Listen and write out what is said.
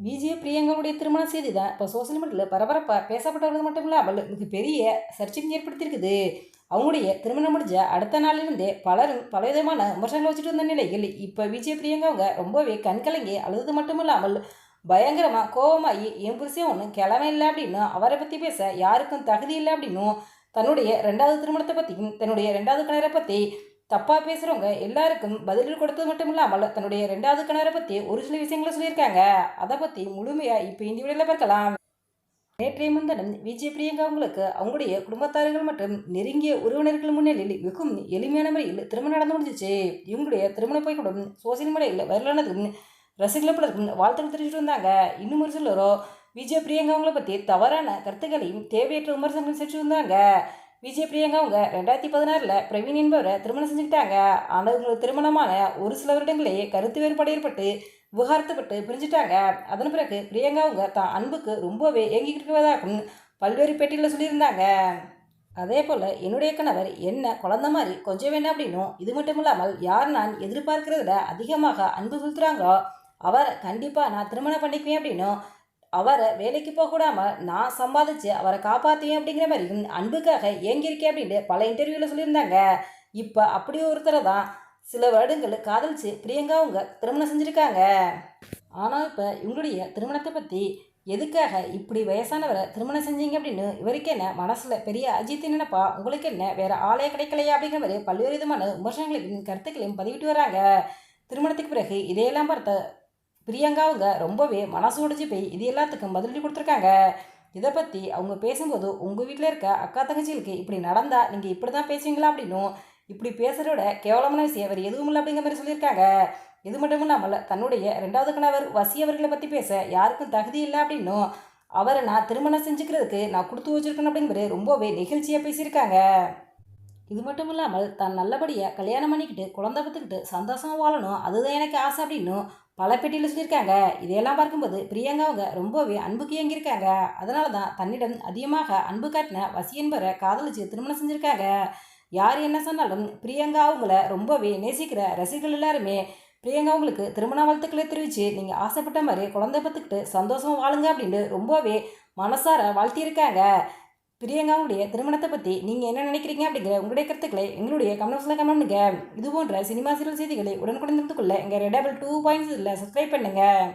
விஜய் பிரியங்காவுடைய திருமண செய்தி தான் இப்போ சோசியல் மீடியாவில் பரபரப்பாக பேசப்பட்டது மட்டும் இல்லாமல் மிகப்பெரிய சர்ச்சையும் ஏற்படுத்தியிருக்குது. அவங்களுடைய திருமணம் முடிஞ்ச அடுத்த நாளிலிருந்தே பலரும் பலவிதமான விமர்சனங்கள் வச்சுட்டு வந்த நிலையில் இப்போ விஜய் பிரியங்கா அவங்க ரொம்பவே கண்கலங்கி அழுது மட்டும் இல்லாமல் பயங்கரமாக கோபமாகி என் புருஷன் ஒன்றும் கிழமை இல்லை அப்படின்னும் அவரை பற்றி பேச யாருக்கும் தகுதி இல்லை அப்படின்னும் தன்னுடைய ரெண்டாவது திருமணத்தை பற்றியும் தன்னுடைய ரெண்டாவது கணவரை பற்றி தப்பாக பேசுகிறவங்க எல்லாருக்கும் பதில் கொடுத்தது மட்டும் இல்லாமல் தன்னுடைய ரெண்டாவது கணவரை பற்றி ஒரு சில விஷயங்களை சொல்லியிருக்காங்க. அதை பற்றி முழுமையாக இப்போ இந்த வீடியோவில் பார்க்கலாம். நேற்றைய முன்தினம் விஜய் பிரியங்கா அவங்களுக்கு அவங்களுடைய குடும்பத்தார்கள் மற்றும் நெருங்கிய உறவினர்கள் முன்னிலையில் மிகவும் எளிமையான முறையில் திருமணம் நடந்து முடிஞ்சிச்சு. இவங்களுடைய திருமண புகைப்படம் சோசியல் மீடியாவில் வைரலானதும் ரசிகர்கள் பலருக்கும் வாழ்த்துக்கள் தெரிவிச்சுட்டு வந்தாங்க. இன்னும் ஒரு சிலரோ விஜய் பிரியங்கா அவங்கள பற்றி தவறான கருத்துக்களையும் தேவையற்ற விமர்சனங்கள் செஞ்சு வந்தாங்க. விஜய் பிரியங்கா அவங்க 2016 பிரவீன் என்பவரை திருமணம் செஞ்சுக்கிட்டாங்க. ஆனால் இவங்களுக்கு திருமணமான ஒரு சில வருடங்களே கருத்து வேறுபாடு ஏற்பட்டு விவகாரத்துப்பட்டு பிரிஞ்சுட்டாங்க. அதன் பிறகு பிரியங்கா அவங்க தான் அன்புக்கு ரொம்பவே ஏங்கிக்கிட்டு இருப்பதாகவும் பல்வேறு பேட்டியில் சொல்லியிருந்தாங்க. அதே போல் என்னுடைய கணவர் என்ன குழந்த மாதிரி கொஞ்சம் வேண்டாம் அப்படின்னும், இது மட்டும் இல்லாமல் யார் நான் எதிர்பார்க்கிறதுல அதிகமாக அன்பு செலுத்துகிறாங்களோ அவரை கண்டிப்பாக நான் திருமணம் பண்ணிக்குவேன் அப்படின்னும், அவரை வேலைக்கு போகக்கூடாமல் நான் சம்பாதிச்சு அவரை காப்பாற்றுவேன் அப்படிங்கிற மாதிரியும் அன்புக்காக ஏங்கியிருக்கேன் அப்படின்னு பல இன்டர்வியூவில் சொல்லியிருந்தாங்க. இப்போ அப்படி ஒருத்தரை தான் சில வருடங்கள் காதலிச்சு பிரியங்கா அவங்க திருமணம் செஞ்சுருக்காங்க. ஆனால் இப்போ இவங்களுடைய திருமணத்தை பற்றி எதுக்காக இப்படி வயசானவரை திருமணம் செஞ்சீங்க அப்படின்னு இவருக்கு என்ன மனசில் பெரிய அஜித் நினைப்பா, உங்களுக்கு என்ன வேறு ஆளே கிடைக்கலையா அப்படிங்கிற மாதிரி பல்வேறு விதமான விமர்சனங்களையும் கருத்துக்களையும் பதிவிட்டு வராங்க. திருமணத்துக்கு பிறகு இதையெல்லாம் பார்த்த பிரியங்கா அவங்க ரொம்பவே மனசு உடைச்சு போய் இது எல்லாத்துக்கும் பதிலடி கொடுத்துருக்காங்க. இதை பற்றி அவங்க பேசும்போது உங்கள் வீட்டில் இருக்க அக்கா தங்கச்சிகளுக்கு இப்படி நடந்தால் நீங்கள் இப்படி தான் பேசுவீங்களா அப்படின்னும், இப்படி பேசுகிறோட கேவலமான விஷயம் வேறு எதுவும் இல்லை அப்படிங்கிற மாதிரி சொல்லியிருக்காங்க. இது மட்டும் இல்லாமல் தன்னுடைய ரெண்டாவது கணவர் வசி அவர்களை பற்றி பேச யாருக்கும் தகுதி இல்லை அப்படின்னும், அவரை நான் திருமணம் செஞ்சுக்கிறதுக்கு நான் கொடுத்து வச்சுருக்கணும் அப்படிங்கிற ரொம்பவே நிகழ்ச்சியாக பேசியிருக்காங்க. இது மட்டும் இல்லாமல் தான் நல்லபடியாக கல்யாணம் பண்ணிக்கிட்டு குழந்தை பத்துக்கிட்டு சந்தோஷமாக வாழணும், அதுதான் எனக்கு ஆசை அப்படின்னும் பல பேட்டியில் சொல்லியிருக்காங்க. இதையெல்லாம் பார்க்கும்போது பிரியங்கா அவங்க ரொம்பவே அன்புக்கு இயங்கியிருக்காங்க. அதனால தான் தன்னிடம் அதிகமாக அன்பு காட்டின வசி என்பவரை காதலிச்சு திருமணம் செஞ்சுருக்காங்க. யார் என்ன சொன்னாலும் பிரியங்கா அவங்கள ரொம்பவே நேசிக்கிற ரசிகர்கள் எல்லாருமே பிரியங்கா அவங்களுக்கு திருமண வாழ்த்துக்களை தெரிவித்து நீங்கள் ஆசைப்பட்ட மாதிரி குழந்தை பத்துக்கிட்டு சந்தோஷமாக வாழுங்க அப்படின்ட்டு ரொம்பவே மனசார வாழ்த்தியிருக்காங்க. பிரியங்காவுடைய திருமணத்தை பற்றி நீங்கள் என்ன நினைக்கிறீங்க அப்படிங்கிற உங்களுடைய கருத்துக்களை எங்களுடைய கமெண்ட்ஸில் கமெண்ட் பண்ணுங்க. இது போன்ற சினிமா சீரியல் செய்திகளை உடனுக்குடன் தெரிந்து கொள்ள எங்கள் ரெடபிள் 2.0 சப்ஸ்கிரைப் பண்ணுங்கள்.